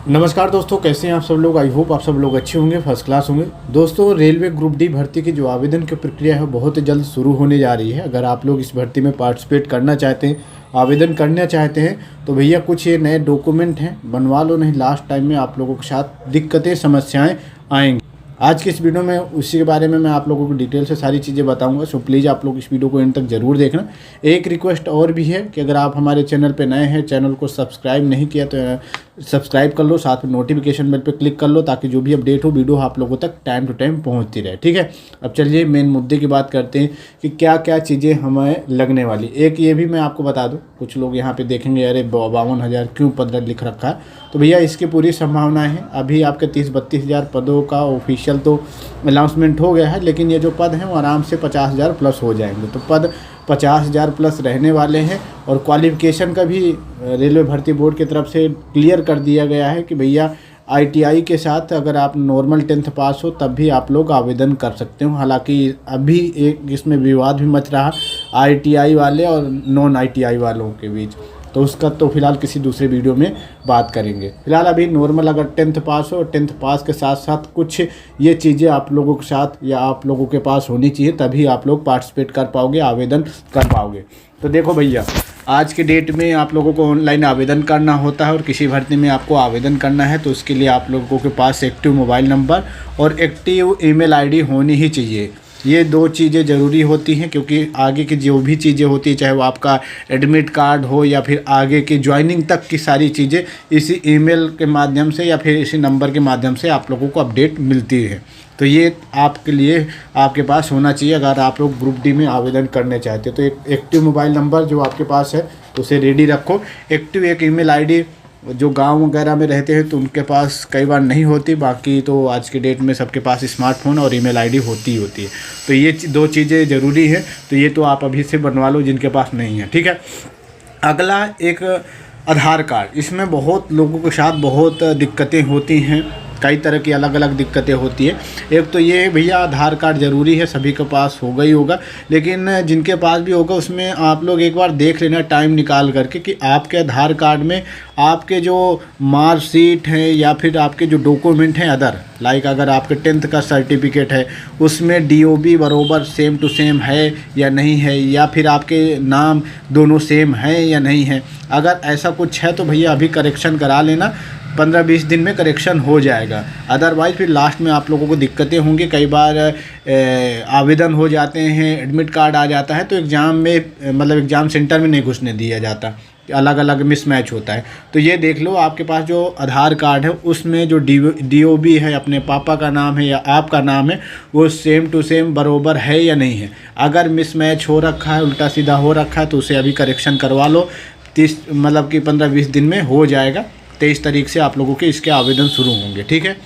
नमस्कार दोस्तों, कैसे हैं आप सब लोग। आई होप आप सब लोग अच्छे होंगे, फर्स्ट क्लास होंगे। दोस्तों, रेलवे ग्रुप डी भर्ती की जो आवेदन की प्रक्रिया है बहुत जल्द शुरू होने जा रही है। अगर आप लोग इस भर्ती में पार्टिसिपेट करना चाहते हैं, आवेदन करना चाहते हैं, तो भैया कुछ ये नए डॉक्यूमेंट हैं, बनवा लो, नहीं लास्ट टाइम में आप लोगों के साथ दिक्कतें समस्याएँ आएँगी। आज की इस वीडियो में उसी के बारे में मैं आप लोगों को डिटेल से सारी चीज़ें बताऊंगा। सो प्लीज़ आप लोग इस वीडियो को एंड तक ज़रूर देखना। एक रिक्वेस्ट और भी है कि अगर आप हमारे चैनल पे नए हैं, चैनल को सब्सक्राइब नहीं किया तो सब्सक्राइब कर लो, साथ में नोटिफिकेशन बेल पे क्लिक कर लो ताकि जो भी अपडेट हो वीडियो आप लोगों तक टाइम टू टाइम पहुंचती रहे। ठीक है, अब चलिए मेन मुद्दे की बात करते हैं कि क्या क्या चीज़ें हमें लगने वाली। एक ये भी मैं आपको बता दूँ, कुछ लोग यहाँ पे देखेंगे अरे 52,000 क्यों पद लिख रखा है, तो भैया इसकी पूरी संभावना है। अभी आपके 30-32 हज़ार पदों का ऑफिशियल तो अनाउंसमेंट हो गया है, लेकिन ये जो पद हैं वो आराम से 50,000 प्लस हो जाएंगे। तो पद 50,000 प्लस रहने वाले हैं। और क्वालिफिकेशन का भी रेलवे भर्ती बोर्ड की तरफ से क्लियर कर दिया गया है कि भैया ITI के साथ अगर आप नॉर्मल 10th पास हो तब भी आप लोग आवेदन कर सकते हो। हालांकि अभी एक इसमें विवाद भी मच रहा ITI वाले और नॉन ITI वालों के बीच, तो उसका तो फिलहाल किसी दूसरे वीडियो में बात करेंगे। फिलहाल अभी नॉर्मल अगर 10th पास हो, 10th पास के साथ साथ कुछ ये चीज़ें आप लोगों के साथ या आप लोगों के पास होनी चाहिए, तभी आप लोग पार्टिसिपेट कर पाओगे, आवेदन कर पाओगे। तो देखो भैया, आज के डेट में आप लोगों को ऑनलाइन आवेदन करना होता है और किसी भर्ती में आपको आवेदन करना है तो उसके लिए आप लोगों के पास एक्टिव मोबाइल नंबर और एक्टिव ईमेल ID होनी ही चाहिए। ये दो चीज़ें ज़रूरी होती हैं, क्योंकि आगे की जो भी चीज़ें होती है, चाहे वो आपका एडमिट कार्ड हो या फिर आगे की ज्वाइनिंग तक की सारी चीज़ें इसी ईमेल के माध्यम से या फिर इसी नंबर के माध्यम से आप लोगों को अपडेट मिलती है। तो ये आपके लिए आपके पास होना चाहिए अगर आप लोग ग्रुप डी में आवेदन करने चाहते हो। तो एक एक्टिव मोबाइल नंबर जो आपके पास है उसे रेडी रखो। एक्टिव एक ईमेल ID जो गांव वगैरह में रहते हैं तो उनके पास कई बार नहीं होती, बाकी तो आज के डेट में सबके पास स्मार्टफोन और ईमेल ID होती है। तो ये दो चीज़ें ज़रूरी है, तो ये तो आप अभी से बनवा लो जिनके पास नहीं है। ठीक है, अगला एक आधार कार्ड। इसमें बहुत लोगों के साथ बहुत दिक्कतें होती हैं, कई तरह की अलग अलग दिक्कतें होती है। एक तो ये भैया आधार कार्ड ज़रूरी है, सभी के पास होगा ही होगा, लेकिन जिनके पास भी होगा उसमें आप लोग एक बार देख लेना टाइम निकाल करके कि आपके आधार कार्ड में आपके जो मार्कशीट है या फिर आपके जो डॉक्यूमेंट हैं अदर, लाइक अगर आपके 10th का सर्टिफिकेट है उसमें DOB बरोबर सेम टू सेम है या नहीं है, या फिर आपके नाम दोनों सेम है या नहीं है। अगर ऐसा कुछ है तो भैया अभी करेक्शन करा लेना, 15-20 दिन में करेक्शन हो जाएगा। अदरवाइज़ फिर लास्ट में आप लोगों को दिक्कतें होंगी। कई बार आवेदन हो जाते हैं, एडमिट कार्ड आ जाता है तो एग्ज़ाम में मतलब एग्ज़ाम सेंटर में नहीं घुसने दिया जाता, अलग अलग मिसमैच होता है। तो ये देख लो आपके पास जो आधार कार्ड है उसमें जो DOB है, अपने पापा का नाम है या आपका नाम है, वो सेम टू सेम बरोबर है या नहीं है। अगर मिसमैच हो रखा है, उल्टा सीधा हो रखा है, तो उसे अभी करेक्शन करवा लो। 30 मतलब कि 15-20 दिन में हो जाएगा। 23 तारीख से आप लोगों के इसके आवेदन शुरू होंगे। ठीक है,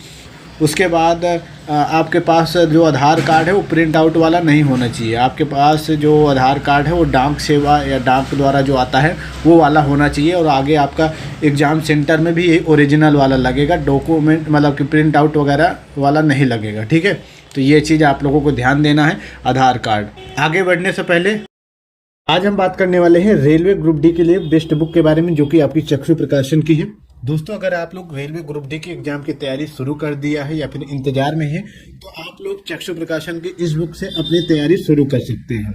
उसके बाद आपके पास जो आधार कार्ड है वो प्रिंट आउट वाला नहीं होना चाहिए। आपके पास जो आधार कार्ड है वो डाक सेवा या डाक द्वारा जो आता है वो वाला होना चाहिए। और आगे आपका एग्ज़ाम सेंटर में भी ओरिजिनल वाला लगेगा, डॉक्यूमेंट मतलब कि प्रिंट आउट वगैरह वाला नहीं लगेगा। ठीक है, तो ये चीज़ आप लोगों को ध्यान देना है आधार कार्ड। आगे बढ़ने से पहले आज हम बात करने वाले हैं रेलवे ग्रुप डी के लिए बेस्ट बुक के बारे में, जो कि आपकी चक्षु प्रकाशन की है। दोस्तों, अगर आप लोग रेलवे ग्रुप डी की एग्जाम की तैयारी शुरू कर दिया है या फिर इंतजार में है तो आप लोग चक्षु प्रकाशन की इस बुक से अपनी तैयारी शुरू कर सकते हैं।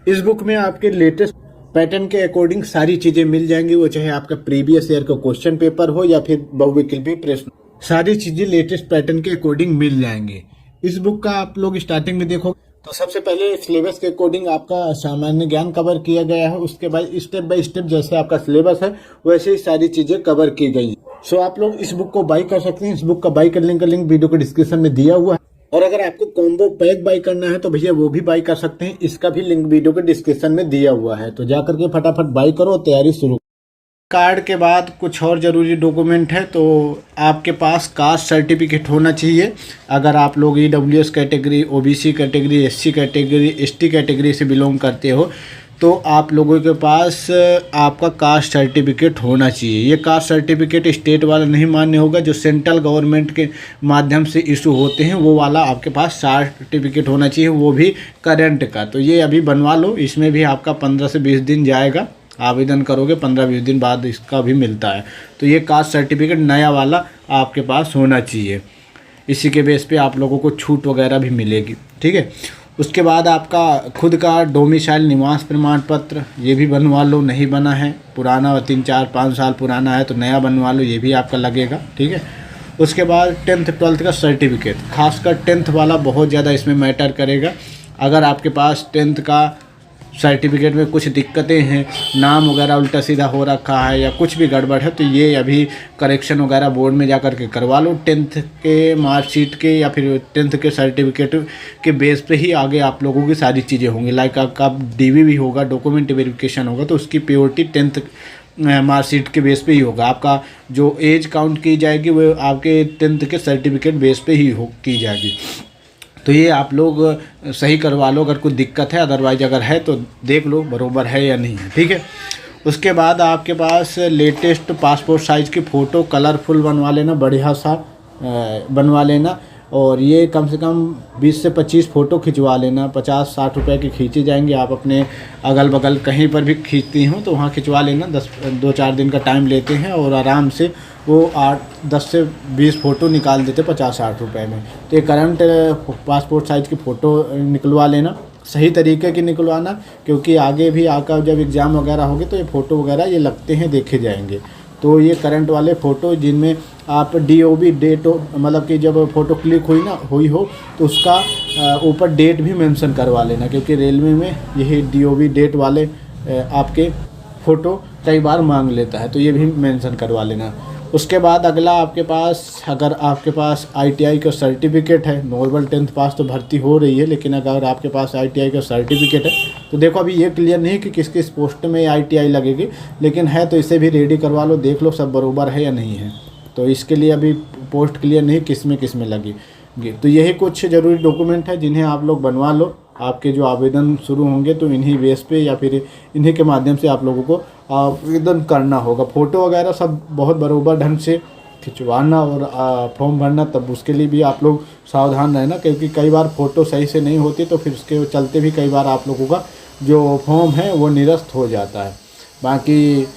इस बुक में आपके लेटेस्ट पैटर्न के अकॉर्डिंग सारी चीजें मिल जाएंगी, वो चाहे आपका प्रीवियस ईयर का क्वेश्चन पेपर हो या फिर बहुविकल्पी प्रश्न, सारी चीजें लेटेस्ट पैटर्न के अकॉर्डिंग मिल जाएंगे। इस बुक का आप लोग स्टार्टिंग में देखो तो सबसे पहले सिलेबस के अकॉर्डिंग आपका सामान्य ज्ञान कवर किया गया है। उसके बाद स्टेप बाय स्टेप जैसे आपका सिलेबस है वैसे ही सारी चीजें कवर की गई। सो आप लोग इस बुक को बाई कर सकते हैं। इस बुक का बाई करने का लिंक वीडियो के डिस्क्रिप्शन में दिया हुआ है। और अगर आपको कॉम्बो पैक बाई करना है तो भैया वो भी बाई कर सकते हैं, इसका भी लिंक वीडियो के डिस्क्रिप्शन में दिया हुआ है। तो जाकर के फटाफट बाई करो, तैयारी शुरू। कार्ड के बाद कुछ और ज़रूरी डॉक्यूमेंट है, तो आपके पास कास्ट सर्टिफिकेट होना चाहिए। अगर आप लोग EWS category, OBC category, SC category, ST category से बिलोंग करते हो तो आप लोगों के पास आपका कास्ट सर्टिफिकेट होना चाहिए। ये कास्ट सर्टिफिकेट स्टेट वाला नहीं मान्य होगा, जो सेंट्रल गवर्नमेंट के माध्यम से इशू होते हैं वो वाला आपके पास सर्टिफिकेट होना चाहिए, वो भी करंट का। तो ये अभी बनवा लो, इसमें भी आपका 15 से 20 दिन जाएगा। आवेदन करोगे 15-20 दिन बाद इसका भी मिलता है। तो ये कास्ट सर्टिफिकेट नया वाला आपके पास होना चाहिए, इसी के बेस पे आप लोगों को छूट वगैरह भी मिलेगी, ठीक है। उसके बाद आपका खुद का डोमिसाइल निवास प्रमाण पत्र ये भी बनवा लो, नहीं बना है पुराना 3-4-5 साल पुराना है तो नया बनवा लो, ये भी आपका लगेगा, ठीक है। उसके बाद 10th 12th का सर्टिफिकेट, खासकर 10th वाला बहुत ज़्यादा इसमें मैटर करेगा। अगर आपके पास 10th का सर्टिफिकेट में कुछ दिक्कतें हैं, नाम वगैरह उल्टा सीधा हो रखा है या कुछ भी गड़बड़ है, तो ये अभी करेक्शन वगैरह बोर्ड में जा कर के करवा लो। 10th के मार्कशीट के या फिर 10th के सर्टिफिकेट के बेस पे ही आगे आप लोगों की सारी चीज़ें होंगी। लाइक आपका DV भी होगा, डॉक्यूमेंट वेरिफिकेशन होगा, तो उसकी प्योरिटी 10th मार्कशीट के बेस पे ही होगा। आपका जो एज काउंट की जाएगी वो आपके 10th के सर्टिफिकेट बेस पे ही की जाएगी। तो ये आप लोग सही करवा लो अगर कोई दिक्कत है, अदरवाइज अगर है तो देख लो बरोबर है या नहीं है, ठीक है। उसके बाद आपके पास लेटेस्ट पासपोर्ट साइज़ की फ़ोटो कलरफुल बनवा लेना, बढ़िया सा बनवा लेना, और ये कम से कम 20 से 25 फ़ोटो खिंचवा लेना। 50-60 रुपए की खींची जाएंगी, आप अपने अगल बगल कहीं पर भी खींचती हो तो वहाँ खिंचवा लेना। 2-4 दिन का टाइम लेते हैं और आराम से वो 10 से 20 फ़ोटो निकाल देते 50-60 रुपए में। तो ये करंट पासपोर्ट साइज़ की फ़ोटो निकलवा लेना, सही तरीके की निकलवाना, क्योंकि आगे भी आकर जब एग्ज़ाम वगैरह होगी तो ये फ़ोटो वगैरह ये लगते हैं, देखे जाएंगे। तो ये करंट वाले फ़ोटो जिनमें आप DOB डेट मतलब कि जब फ़ोटो क्लिक हुई हो तो उसका ऊपर डेट भी मेंशन करवा लेना, क्योंकि रेलवे में यही DOB डेट वाले आपके फ़ोटो कई बार मांग लेता है, तो ये भी मेंशन करवा लेना। उसके बाद अगला आपके पास, अगर आपके पास ITI का सर्टिफिकेट है, नॉर्मल 10th पास तो भर्ती हो रही है, लेकिन अगर आपके पास ITI का सर्टिफिकेट है तो देखो अभी ये क्लियर नहीं कि किस किस पोस्ट में ITI लगेगी, लेकिन है तो इसे भी रेडी करवा लो, देख लो सब बरोबर है या नहीं है। तो इसके लिए अभी पोस्ट क्लियर नहीं किस में लगेगी। तो यही कुछ ज़रूरी डॉक्यूमेंट है जिन्हें आप लोग बनवा लो। आपके जो आवेदन शुरू होंगे तो इन्हीं बेस पे या फिर इन्हीं के माध्यम से आप लोगों को आवेदन करना होगा। फ़ोटो वगैरह सब बहुत बराबर ढंग से खिंचवाना और फॉर्म भरना, तब उसके लिए भी आप लोग सावधान रहना, क्योंकि कई बार फ़ोटो सही से नहीं होती तो फिर उसके चलते भी कई बार आप लोगों का जो फॉर्म है वो निरस्त हो जाता है। बाकी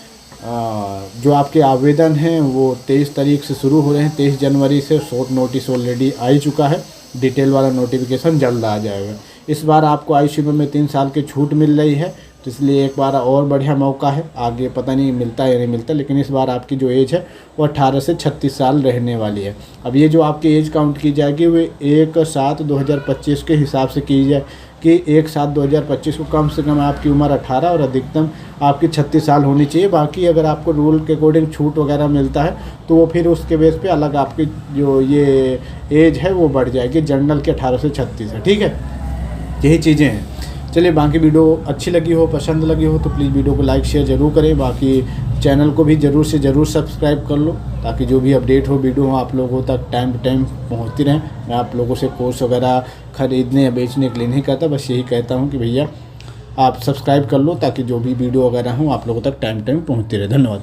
जो आपके आवेदन हैं वो 23 तारीख से शुरू हो रहे हैं, 23 जनवरी से। शॉर्ट नोटिस ऑलरेडी आ ही चुका है, डिटेल वाला नोटिफिकेशन जल्द आ जाएगा। इस बार आपको आयुष्मान में 3 साल की छूट मिल रही है, तो इसलिए एक बार और बढ़िया मौका है। आगे पता नहीं मिलता है या नहीं मिलता, लेकिन इस बार आपकी जो एज है वो 18 से 36 साल रहने वाली है। अब ये जो आपकी एज काउंट की जाएगी वो 1/7/2025 के हिसाब से की जाए कि 1/7/2025 को कम से कम आपकी उम्र 18 और अधिकतम आपकी 36 साल होनी चाहिए। बाकी अगर आपको रूल के अकॉर्डिंग छूट वगैरह मिलता है तो वो फिर उसके बेस पे अलग आपकी जो ये एज है वो बढ़ जाएगी। जनरल के 18 से 36 है, ठीक है। यही चीज़ें हैं। चलिए, बाकी वीडियो अच्छी लगी हो, पसंद लगी हो तो प्लीज़ वीडियो को लाइक शेयर ज़रूर करें। बाकी चैनल को भी ज़रूर से ज़रूर सब्सक्राइब कर लो, ताकि जो भी अपडेट हो वीडियो आप लोगों तक टाइम टू टाइम पहुँचती रहें। मैं आप लोगों से कोर्स वगैरह ख़रीदने या बेचने के लिए नहीं कहता, बस यही कहता हूँ कि भैया आप सब्सक्राइब कर लो, ताकि जो भी वीडियो वगैरह हो आप लोगों तक टाइम टू टाइम पहुँचती रहे। धन्यवाद।